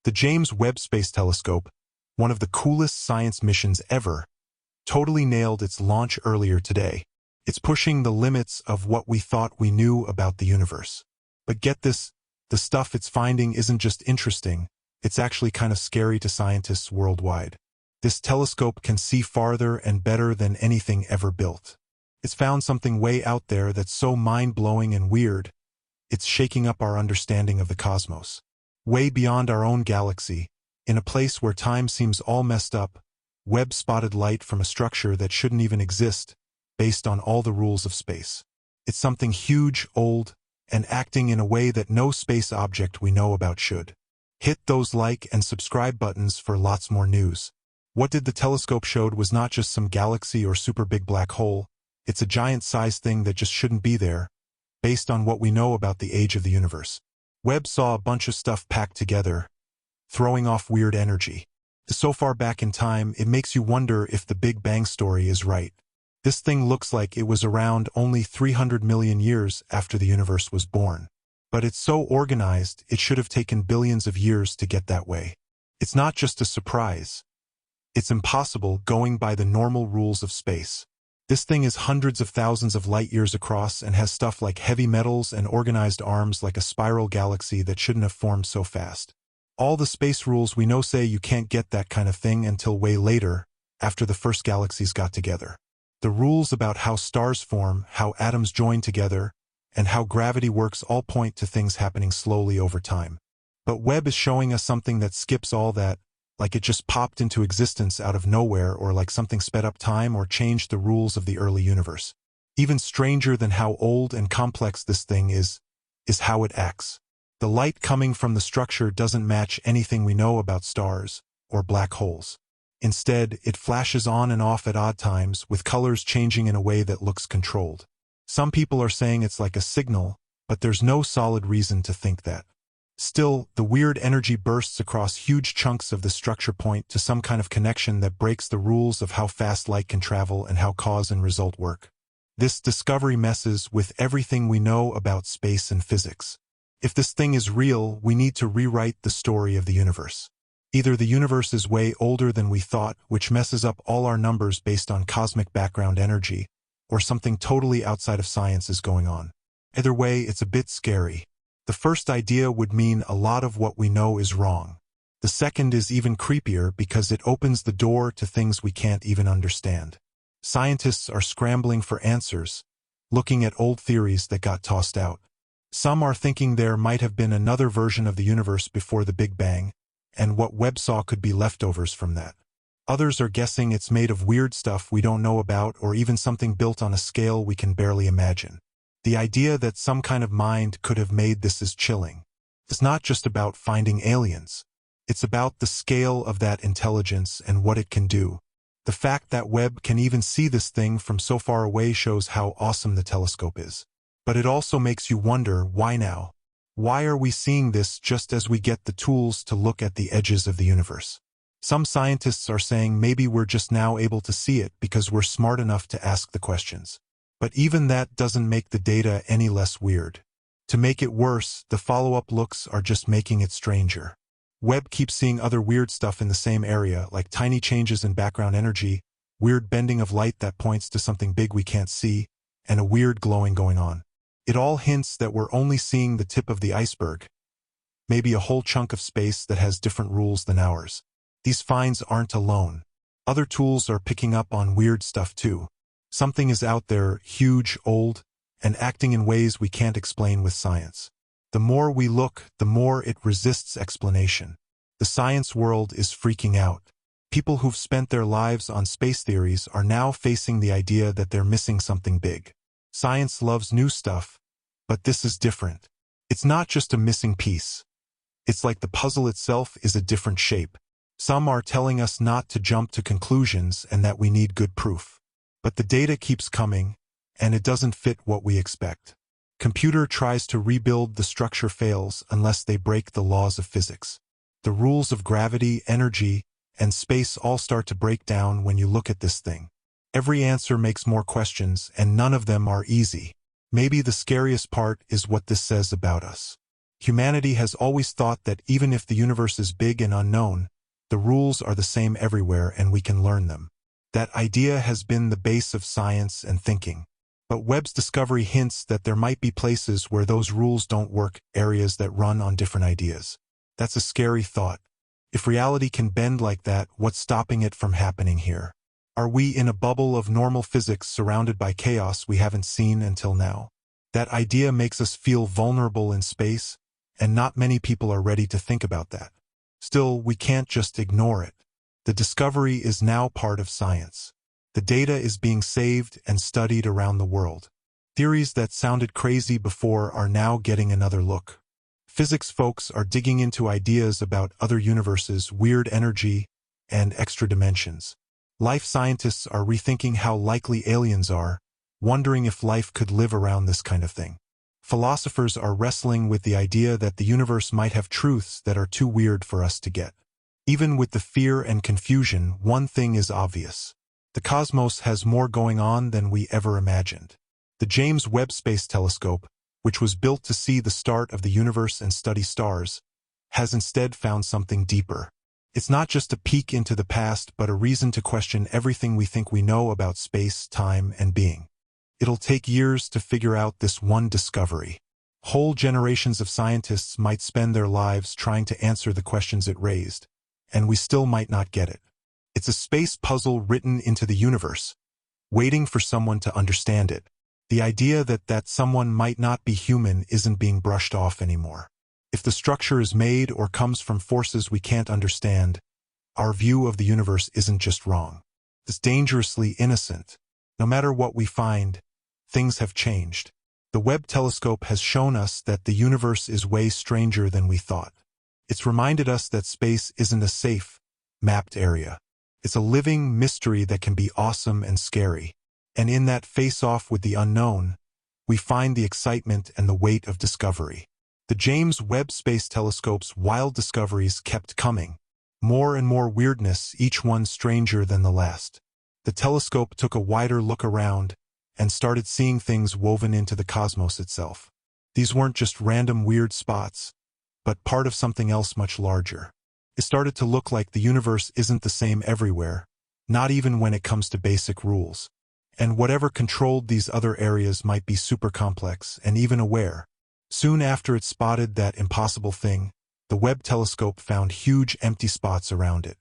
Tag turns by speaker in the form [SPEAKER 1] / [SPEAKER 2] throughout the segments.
[SPEAKER 1] The James Webb Space Telescope, one of the coolest science missions ever, totally nailed its launch earlier today. It's pushing the limits of what we thought we knew about the universe. But get this, the stuff it's finding isn't just interesting, it's actually kind of scary to scientists worldwide. This telescope can see farther and better than anything ever built. It's found something way out there that's so mind-blowing and weird, it's shaking up our understanding of the cosmos. Way beyond our own galaxy, in a place where time seems all messed up, Webb spotted light from a structure that shouldn't even exist, based on all the rules of space. It's something huge, old, and acting in a way that no space object we know about should. Hit those like and subscribe buttons for lots more news. What did the telescope showed was not just some galaxy or super big black hole, it's a giant-sized thing that just shouldn't be there, based on what we know about the age of the universe. Webb saw a bunch of stuff packed together, throwing off weird energy. So far back in time, it makes you wonder if the Big Bang story is right. This thing looks like it was around only 300 million years after the universe was born. But it's so organized, it should have taken billions of years to get that way. It's not just a surprise. It's impossible going by the normal rules of space. This thing is hundreds of thousands of light years across and has stuff like heavy metals and organized arms like a spiral galaxy that shouldn't have formed so fast. All the space rules we know say you can't get that kind of thing until way later, after the first galaxies got together. The rules about how stars form, how atoms join together, and how gravity works all point to things happening slowly over time. But Webb is showing us something that skips all that, like it just popped into existence out of nowhere, or like something sped up time or changed the rules of the early universe. Even stranger than how old and complex this thing is how it acts. The light coming from the structure doesn't match anything we know about stars or black holes. Instead, it flashes on and off at odd times, with colors changing in a way that looks controlled. Some people are saying it's like a signal, but there's no solid reason to think that. Still, the weird energy bursts across huge chunks of the structure point to some kind of connection that breaks the rules of how fast light can travel and how cause and result work. This discovery messes with everything we know about space and physics. If this thing is real, we need to rewrite the story of the universe. Either the universe is way older than we thought, which messes up all our numbers based on cosmic background energy, or something totally outside of science is going on. Either way, it's a bit scary. The first idea would mean a lot of what we know is wrong. The second is even creepier because it opens the door to things we can't even understand. Scientists are scrambling for answers, looking at old theories that got tossed out. Some are thinking there might have been another version of the universe before the Big Bang, and what Webb saw could be leftovers from that. Others are guessing it's made of weird stuff we don't know about, or even something built on a scale we can barely imagine. The idea that some kind of mind could have made this is chilling. It's not just about finding aliens. It's about the scale of that intelligence and what it can do. The fact that Webb can even see this thing from so far away shows how awesome the telescope is. But it also makes you wonder, why now? Why are we seeing this just as we get the tools to look at the edges of the universe? Some scientists are saying maybe we're just now able to see it because we're smart enough to ask the questions. But even that doesn't make the data any less weird. To make it worse, the follow-up looks are just making it stranger. Webb keeps seeing other weird stuff in the same area, like tiny changes in background energy, weird bending of light that points to something big we can't see, and a weird glowing going on. It all hints that we're only seeing the tip of the iceberg, maybe a whole chunk of space that has different rules than ours. These finds aren't alone. Other tools are picking up on weird stuff too. Something is out there, huge, old, and acting in ways we can't explain with science. The more we look, the more it resists explanation. The science world is freaking out. People who've spent their lives on space theories are now facing the idea that they're missing something big. Science loves new stuff, but this is different. It's not just a missing piece. It's like the puzzle itself is a different shape. Some are telling us not to jump to conclusions and that we need good proof. But the data keeps coming, and it doesn't fit what we expect. Computer tries to rebuild, the structure fails unless they break the laws of physics. The rules of gravity, energy, and space all start to break down when you look at this thing. Every answer makes more questions, and none of them are easy. Maybe the scariest part is what this says about us. Humanity has always thought that even if the universe is big and unknown, the rules are the same everywhere and we can learn them. That idea has been the base of science and thinking. But Webb's discovery hints that there might be places where those rules don't work, areas that run on different ideas. That's a scary thought. If reality can bend like that, what's stopping it from happening here? Are we in a bubble of normal physics surrounded by chaos we haven't seen until now? That idea makes us feel vulnerable in space, and not many people are ready to think about that. Still, we can't just ignore it. The discovery is now part of science. The data is being saved and studied around the world. Theories that sounded crazy before are now getting another look. Physics folks are digging into ideas about other universes, weird energy, and extra dimensions. Life scientists are rethinking how likely aliens are, wondering if life could live around this kind of thing. Philosophers are wrestling with the idea that the universe might have truths that are too weird for us to get. Even with the fear and confusion, one thing is obvious. The cosmos has more going on than we ever imagined. The James Webb Space Telescope, which was built to see the start of the universe and study stars, has instead found something deeper. It's not just a peek into the past, but a reason to question everything we think we know about space, time, and being. It'll take years to figure out this one discovery. Whole generations of scientists might spend their lives trying to answer the questions it raised, and we still might not get it. It's a space puzzle written into the universe, waiting for someone to understand it. The idea that someone might not be human isn't being brushed off anymore. If the structure is made or comes from forces we can't understand, our view of the universe isn't just wrong. It's dangerously innocent. No matter what we find, things have changed. The Webb Telescope has shown us that the universe is way stranger than we thought. It's reminded us that space isn't a safe, mapped area. It's a living mystery that can be awesome and scary. And in that face-off with the unknown, we find the excitement and the weight of discovery. The James Webb Space Telescope's wild discoveries kept coming. More and more weirdness, each one stranger than the last. The telescope took a wider look around and started seeing things woven into the cosmos itself. These weren't just random weird spots, but part of something else much larger. It started to look like the universe isn't the same everywhere, not even when it comes to basic rules. And whatever controlled these other areas might be super complex and even aware. Soon after it spotted that impossible thing, the Webb telescope found huge empty spots around it.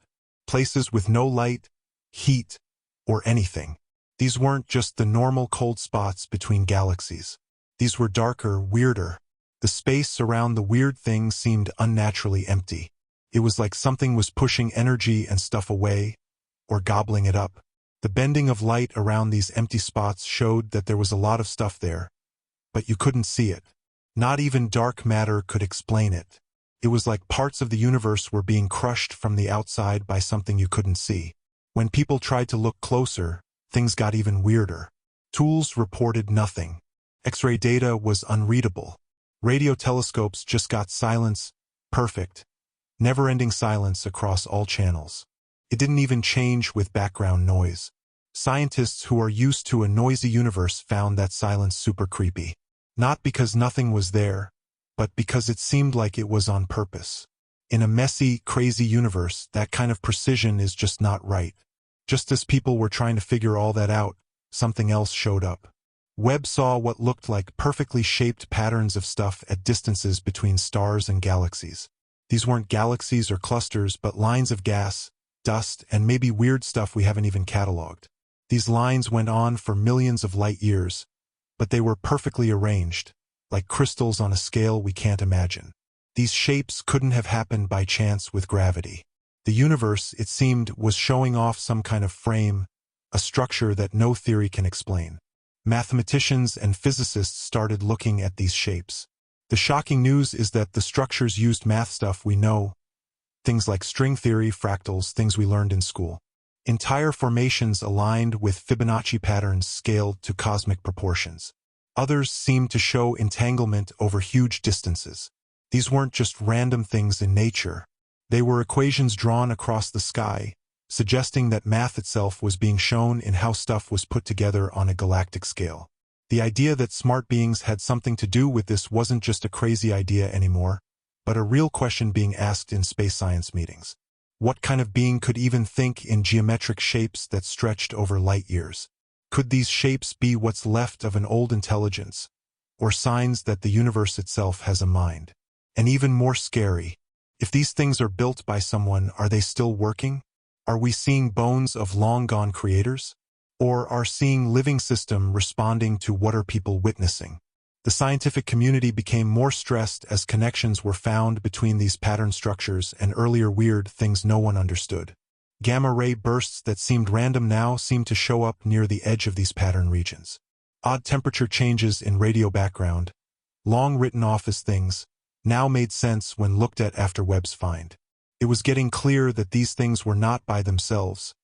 [SPEAKER 1] Places with no light, heat, or anything. These weren't just the normal cold spots between galaxies. These were darker, weirder. The space around the weird thing seemed unnaturally empty. It was like something was pushing energy and stuff away, or gobbling it up. The bending of light around these empty spots showed that there was a lot of stuff there, but you couldn't see it. Not even dark matter could explain it. It was like parts of the universe were being crushed from the outside by something you couldn't see. When people tried to look closer, things got even weirder. Tools reported nothing. X-ray data was unreadable. Radio telescopes just got silence, perfect, never-ending silence across all channels. It didn't even change with background noise. Scientists who are used to a noisy universe found that silence super creepy. Not because nothing was there, but because it seemed like it was on purpose. In a messy, crazy universe, that kind of precision is just not right. Just as people were trying to figure all that out, something else showed up. Webb saw what looked like perfectly shaped patterns of stuff at distances between stars and galaxies. These weren't galaxies or clusters, but lines of gas, dust, and maybe weird stuff we haven't even cataloged. These lines went on for millions of light years, but they were perfectly arranged, like crystals on a scale we can't imagine. These shapes couldn't have happened by chance with gravity. The universe, it seemed, was showing off some kind of frame, a structure that no theory can explain. Mathematicians and physicists started looking at these shapes. The shocking news is that the structures used math stuff we know, things like string theory, fractals, things we learned in school. Entire formations aligned with Fibonacci patterns scaled to cosmic proportions. Others seemed to show entanglement over huge distances. These weren't just random things in nature. They were equations drawn across the sky, suggesting that math itself was being shown in how stuff was put together on a galactic scale. The idea that smart beings had something to do with this wasn't just a crazy idea anymore, but a real question being asked in space science meetings. What kind of being could even think in geometric shapes that stretched over light years? Could these shapes be what's left of an old intelligence, or signs that the universe itself has a mind? And even more scary, if these things are built by someone, are they still working? Are we seeing bones of long-gone creators? Or are seeing living system responding to what are people witnessing? The scientific community became more stressed as connections were found between these pattern structures and earlier weird things no one understood. Gamma-ray bursts that seemed random now seemed to show up near the edge of these pattern regions. Odd temperature changes in radio background, long written off as things, now made sense when looked at after Webb's find. It was getting clear that these things were not by themselves,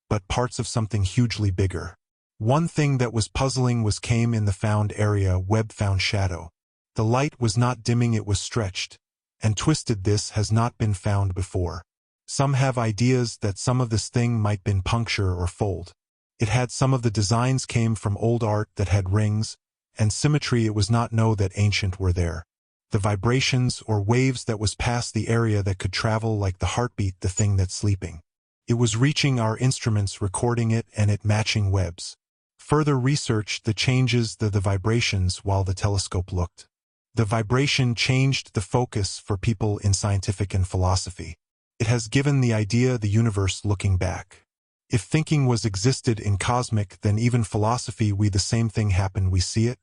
[SPEAKER 1] but parts of something hugely bigger. One thing that was puzzling came in the found area. Webb found shadow. The light was not dimming, it was stretched and twisted. This has not been found before. Some have ideas that some of this thing might been puncture or fold. It had some of the designs came from old art that had rings and symmetry. It was not know that ancient were there. The vibrations or waves that was past the area that could travel like the heartbeat, the thing that's sleeping. It was reaching our instruments, recording it, and it matching Webb's. Further research the changes the vibrations while the telescope looked. The vibration changed the focus for people in scientific and philosophy. It has given the idea the universe looking back. If thinking was existed in cosmic, then even philosophy we the same thing happen, we see it.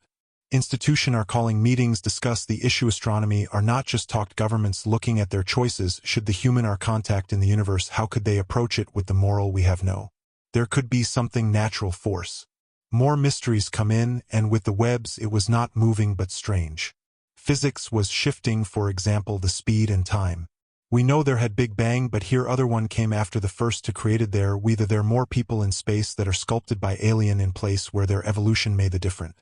[SPEAKER 1] Institution are calling meetings, discuss the issue. Astronomy are not just talked. Governments looking at their choices. Should the human are contact in the universe, how could they approach it with the moral we have? No. There could be something natural force. More mysteries come in, and with the Webbs it was not moving but strange. Physics was shifting, for example the speed and time. We know there had Big Bang, but here other one came after the first to created there. Whether there more people in space that are sculpted by alien in place where their evolution made the different.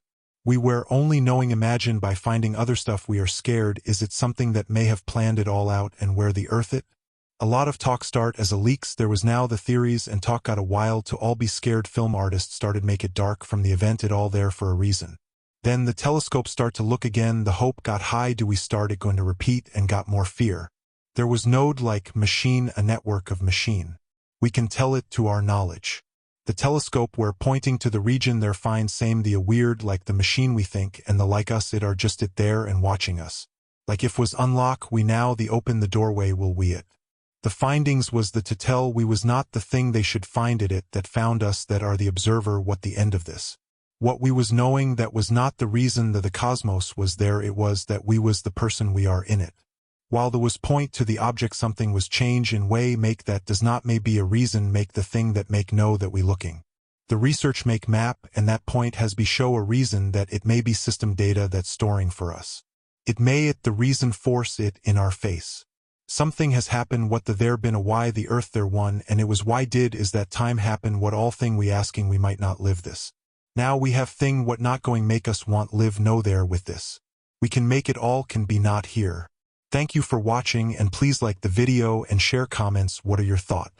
[SPEAKER 1] We were only knowing imagine by finding other stuff. We are scared. Is it something that may have planned it all out and where the earth it? A lot of talk start as a leaks. There was now the theories and talk got a while to all be scared. Film artists started make it dark from the event it all there for a reason. Then the telescope start to look again. The hope got high. Do we start it going to repeat and got more fear? There was node like machine, a network of machine. We can tell it to our knowledge. The telescope we're pointing to the region there find same the weird like the machine we think and the like us it are just it there and watching us. Like if was unlock we now the open the doorway will we it. The findings was the to tell we was not the thing they should find it that found us that are the observer. What the end of this? What we was knowing that was not the reason that the cosmos was there, it was that we was the person we are in it. While there was point to the object something was change in way make that does not may be a reason make the thing that make know that we looking. The research make map and that point has be show a reason that it may be system data that's storing for us. It may it the reason force it in our face. Something has happened what the there been a why the earth there one and it was why did is that time happen what all thing we asking we might not live this. Now we have thing what not going make us want live no there with this. We can make it all can be not here. Thank you for watching and please like the video and share comments. What are your thoughts?